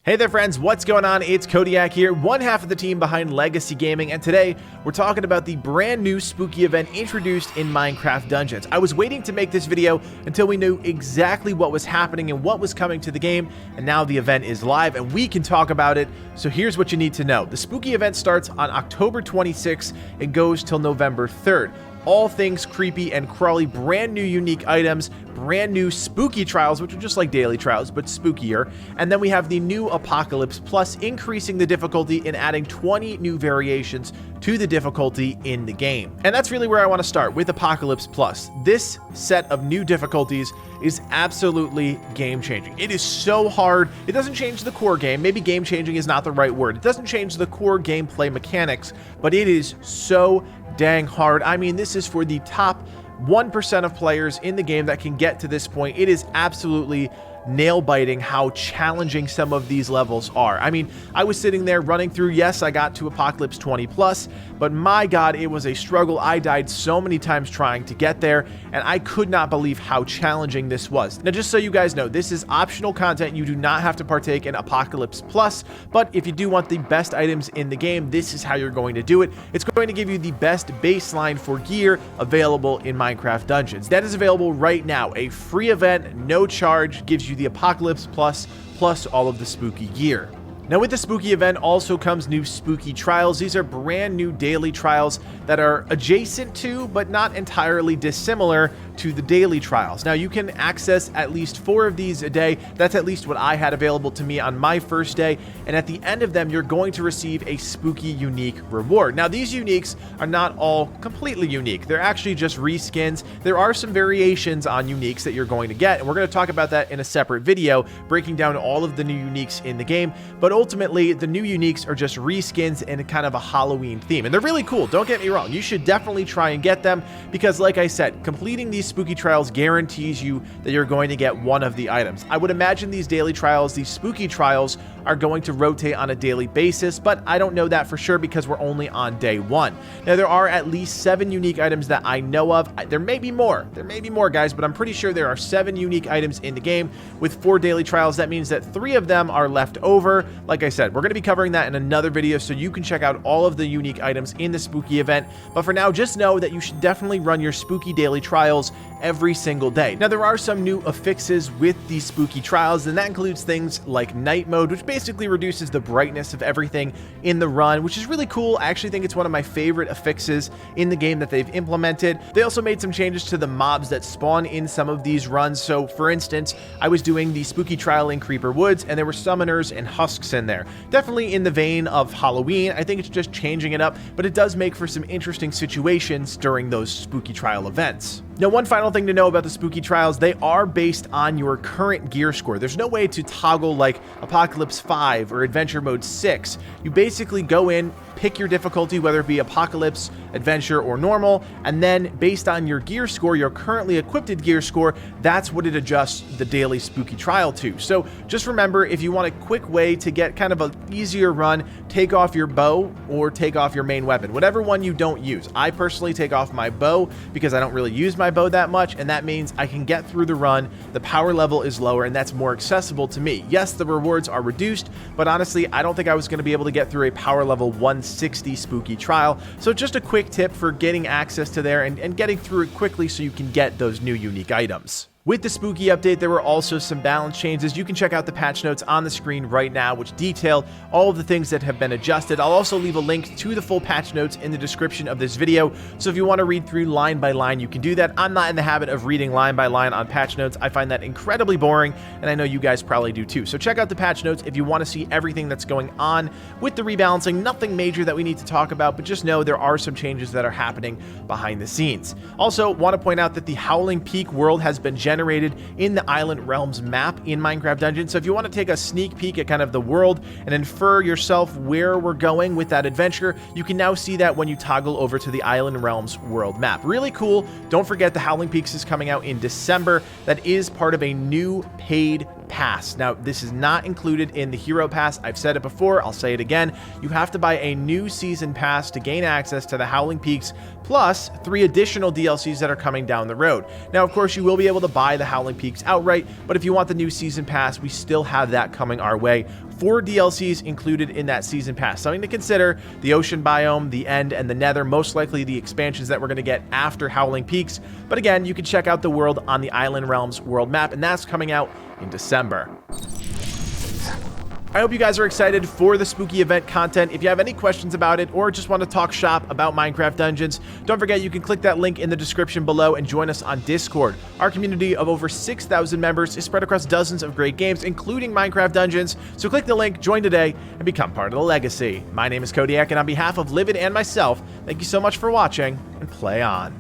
Hey there friends, what's going on? It's Kodiak here, one half of the team behind Legacy Gaming, and today we're talking about the brand new spooky event introduced in Minecraft Dungeons. I was waiting to make this video until we knew exactly what was happening and what was coming to the game, and now the event is live and we can talk about it. So here's what you need to know. The spooky event starts on October 26th and goes till November 3rd. All things creepy and crawly, brand new unique items, brand new spooky trials, which are just like daily trials, but spookier. And then we have the new Apocalypse Plus, increasing the difficulty and adding 20 new variations to the difficulty in the game. And that's really where I want to start, with Apocalypse Plus. This set of new difficulties is absolutely game-changing. It is so hard. It doesn't change the core game. Maybe game-changing is not the right word. It doesn't change the core gameplay mechanics, but it is so dang hard. I mean, this is for the top 1% of players in the game that can get to this point. It is absolutely nail-biting how challenging some of these levels are. I mean, I was sitting there running through, yes, I got to Apocalypse 20 plus, but my god, it was a struggle. I died so many times trying to get there, and I could not believe how challenging this was. Now, just so you guys know, this is optional content. You do not have to partake in Apocalypse Plus, but if you do want the best items in the game, this is how you're going to do it. It's going to give you the best baseline for gear available in Minecraft Dungeons. That is available right now. A free event, no charge, gives you the Apocalypse Plus all of the spooky gear. Now, with the spooky event also comes new spooky trials. These are brand new daily trials that are adjacent to, but not entirely dissimilar to, the daily trials. Now, you can access at least 4 of these a day. That's at least what I had available to me on my first day. And at the end of them, you're going to receive a spooky unique reward. Now, these uniques are not all completely unique. They're actually just reskins. There are some variations on uniques that you're going to get, and we're going to talk about that in a separate video, breaking down all of the new uniques in the game. But ultimately, the new uniques are just reskins and kind of a Halloween theme. And they're really cool, don't get me wrong. You should definitely try and get them because, like I said, completing these spooky trials guarantees you that you're going to get one of the items. I would imagine these daily trials, these spooky trials, are going to rotate on a daily basis, but I don't know that for sure because we're only on day 1. Now, there are at least 7 unique items that I know of. There may be more. There may be more, guys, but I'm pretty sure there are 7 unique items in the game with 4 daily trials. That means that 3 of them are left over. Like I said, we're going to be covering that in another video, so you can check out all of the unique items in the spooky event. But for now, just know that you should definitely run your spooky daily trials every single day. Now, there are some new affixes with these spooky trials, and that includes things like night mode, which basically reduces the brightness of everything in the run, which is really cool. I actually think it's one of my favorite affixes in the game that they've implemented. They also made some changes to the mobs that spawn in some of these runs. So for instance, I was doing the spooky trial in Creeper Woods, and there were summoners and husks in there. Definitely in the vein of Halloween. I think it's just changing it up, but it does make for some interesting situations during those spooky trial events. Now, one final thing to know about the spooky trials, they are based on your current gear score. There's no way to toggle like Apocalypse 5 or Adventure Mode 6. You basically go in, pick your difficulty, whether it be Apocalypse, Adventure, or Normal, and then based on your gear score, your currently equipped gear score, that's what it adjusts the daily spooky trial to. So just remember, if you want a quick way to get kind of an easier run, take off your bow or take off your main weapon, whatever one you don't use. I personally take off my bow because I don't really use my bow that much, and that means I can get through the run. The power level is lower, and that's more accessible to me. Yes, the rewards are reduced, but honestly, I don't think I was going to be able to get through a power level 160 spooky trial. So just a quick tip for getting access to there and getting through it quickly so you can get those new unique items. With the spooky update, there were also some balance changes. You can check out the patch notes on the screen right now, which detail all of the things that have been adjusted. I'll also leave a link to the full patch notes in the description of this video, so if you want to read through line by line, you can do that. I'm not in the habit of reading line by line on patch notes. I find that incredibly boring, and I know you guys probably do too. So check out the patch notes if you want to see everything that's going on with the rebalancing. Nothing major that we need to talk about, but just know there are some changes that are happening behind the scenes. Also, want to point out that the Howling Peak world has been generated in the Island Realms map in Minecraft Dungeons. So if you want to take a sneak peek at kind of the world and infer yourself where we're going with that adventure, you can now see that when you toggle over to the Island Realms world map. Really cool. Don't forget the Howling Peaks is coming out in December. That is part of a new paid Pass. Now, this is not included in the Hero Pass. I've said it before, I'll say it again. You have to buy a new Season Pass to gain access to the Howling Peaks, plus 3 additional DLCs that are coming down the road. Now, of course, you will be able to buy the Howling Peaks outright, but if you want the new Season Pass, we still have that coming our way. 4 DLCs included in that Season Pass. Something to consider: the Ocean Biome, the End, and the Nether, most likely the expansions that we're going to get after Howling Peaks. But again, you can check out the world on the Island Realms world map, and that's coming out in December. I hope you guys are excited for the spooky event content. If you have any questions about it or just want to talk shop about Minecraft Dungeons, don't forget you can click that link in the description below and join us on Discord. Our community of over 6,000 members is spread across dozens of great games, including Minecraft Dungeons. So click the link, join today, and become part of the legacy. My name is Kodiak, and on behalf of Livid and myself, thank you so much for watching, and play on.